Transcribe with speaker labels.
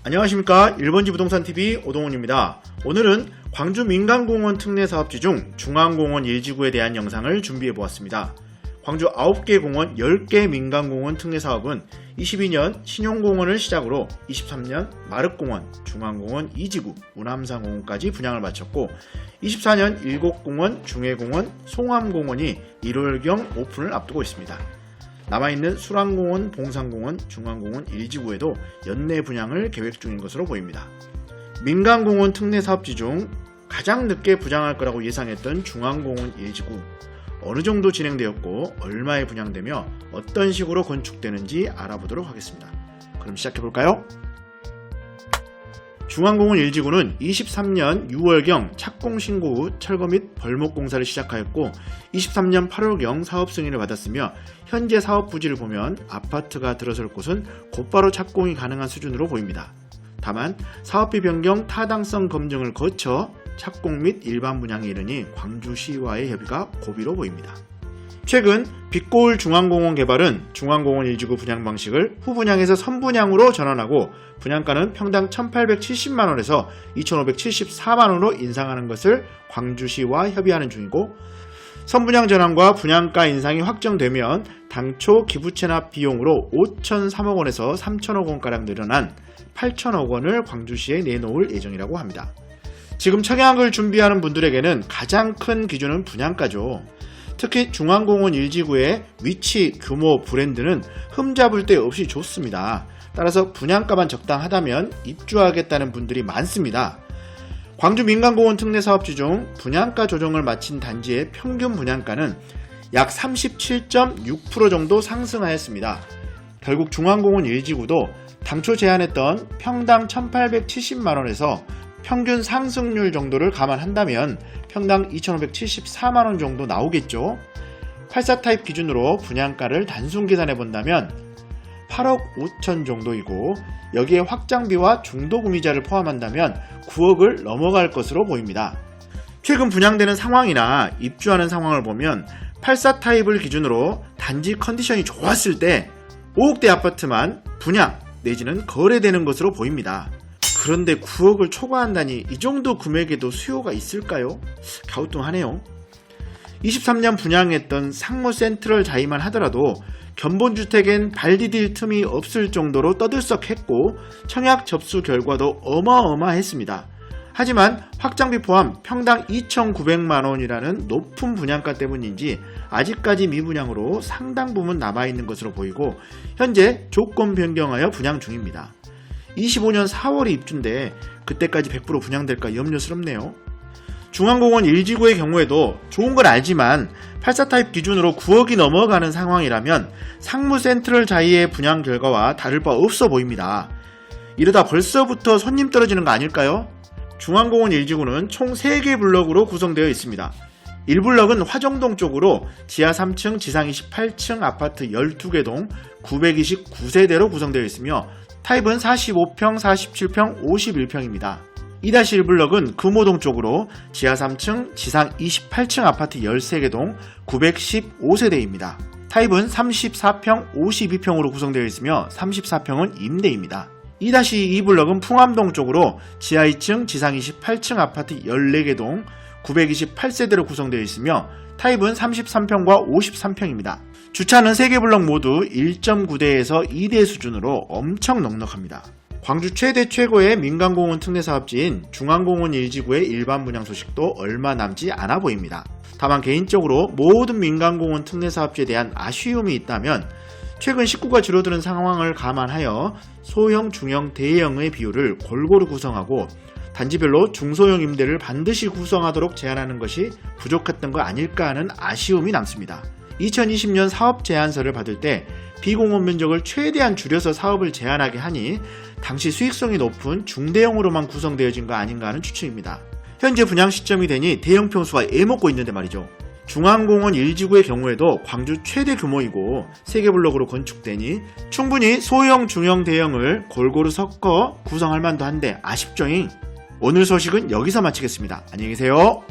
Speaker 1: 안녕하십니까. 1번지 부동산TV 오동훈입니다. 오늘은 광주 민간공원 특례사업지 중 중앙공원 1지구에 대한 영상을 준비해보았습니다. 광주 9개 공원 10개 민간공원 특례사업은 22년 신용공원을 시작으로 23년 마륵공원, 중앙공원 2지구, 운암산공원까지 분양을 마쳤고 24년 일곡공원, 중해공원, 송암공원이 1월경 오픈을 앞두고 있습니다. 남아있는 수랑공원, 봉산공원, 중앙공원 1지구에도 연내 분양을 계획 중인 것으로 보입니다. 민간공원 특례사업지 중 가장 늦게 분양할 거라고 예상했던 중앙공원 1지구, 어느 정도 진행되었고 얼마에 분양되며 어떤 식으로 건축되는지 알아보도록 하겠습니다. 그럼 시작해볼까요? 중앙공원 1지구는 23년 6월경 착공 신고 후 철거 및 벌목 공사를 시작하였고 23년 8월경 사업 승인을 받았으며 현재 사업 부지를 보면 아파트가 들어설 곳은 곧바로 착공이 가능한 수준으로 보입니다. 다만 사업비 변경 타당성 검증을 거쳐 착공 및 일반 분양에 이르니 광주시와의 협의가 고비로 보입니다. 최근 빛고울 중앙공원 개발은 중앙공원 1지구 분양 방식을 후분양에서 선분양으로 전환하고 분양가는 평당 1,870만원에서 2,574만원으로 인상하는 것을 광주시와 협의하는 중이고, 선분양 전환과 분양가 인상이 확정되면 당초 기부채납 비용으로 5,003억원에서 3,000억원가량 늘어난 8,000억원을 광주시에 내놓을 예정이라고 합니다. 지금 청약을 준비하는 분들에게는 가장 큰 기준은 분양가죠. 특히 중앙공원 1지구의 위치, 규모, 브랜드는 흠잡을 데 없이 좋습니다. 따라서 분양가만 적당하다면 입주하겠다는 분들이 많습니다. 광주 민간공원 특례사업지 중 분양가 조정을 마친 단지의 평균 분양가는 약 37.6% 정도 상승하였습니다. 결국 중앙공원 1지구도 당초 제안했던 평당 1,870만원에서 평균 상승률 정도를 감안한다면 평당 2,574만원 정도 나오겠죠. 84 타입 기준으로 분양가를 단순 계산해본다면 8억 5천 정도이고, 여기에 확장비와 중도금이자를 포함한다면 9억을 넘어갈 것으로 보입니다. 최근 분양되는 상황이나 입주하는 상황을 보면 84 타입을 기준으로 단지 컨디션이 좋았을 때 5억대 아파트만 분양 내지는 거래되는 것으로 보입니다. 그런데 9억을 초과한다니 이 정도 금액에도 수요가 있을까요? 갸우뚱하네요. 23년 분양했던 상무 센트럴 자이만 하더라도 견본주택엔 발 디딜 틈이 없을 정도로 떠들썩했고 청약 접수 결과도 어마어마했습니다. 하지만 확장비 포함 평당 2,900만원이라는 높은 분양가 때문인지 아직까지 미분양으로 상당 부분 남아있는 것으로 보이고 현재 조건 변경하여 분양 중입니다. 25년 4월에 입주인데 그때까지 100% 분양될까 염려스럽네요. 중앙공원 1지구의 경우에도 좋은 건 알지만 84 타입 기준으로 9억이 넘어가는 상황이라면 상무 센트럴 자이의 분양 결과와 다를 바 없어 보입니다. 이러다 벌써부터 손님 떨어지는 거 아닐까요? 중앙공원 1지구는 총 3개 블럭으로 구성되어 있습니다. 1블럭은 화정동 쪽으로 지하 3층, 지상 28층 아파트 12개 동 929세대로 구성되어 있으며 타입은 45평, 47평, 51평입니다. 2-1블럭은 금호동 쪽으로 지하 3층, 지상 28층 아파트 13개 동 915세대입니다. 타입은 34평, 52평으로 구성되어 있으며 34평은 임대입니다. 2-2블럭은 풍암동 쪽으로 지하 2층, 지상 28층 아파트 14개 동 928세대로 구성되어 있으며 타입은 33평과 53평입니다. 주차는 3개 블럭 모두 1.9대에서 2대 수준으로 엄청 넉넉합니다. 광주 최대 최고의 민간공원 특례사업지인 중앙공원 1지구의 일반 분양 소식도 얼마 남지 않아 보입니다. 다만 개인적으로 모든 민간공원 특례사업지에 대한 아쉬움이 있다면 최근 식구가 줄어드는 상황을 감안하여 소형, 중형, 대형의 비율을 골고루 구성하고 단지별로 중소형 임대를 반드시 구성하도록 제한하는 것이 부족했던 거 아닐까 하는 아쉬움이 남습니다. 2020년 사업 제안서를 받을 때 비공원 면적을 최대한 줄여서 사업을 제한하게 하니 당시 수익성이 높은 중대형으로만 구성되어진 거 아닌가 하는 추측입니다. 현재 분양 시점이 되니 대형 평수가 애먹고 있는데 말이죠. 중앙공원 1지구의 경우에도 광주 최대 규모이고 3개 블럭으로 건축되니 충분히 소형, 중형, 대형을 골고루 섞어 구성할 만도 한데 아쉽죠잉. 오늘 소식은 여기서 마치겠습니다. 안녕히 계세요.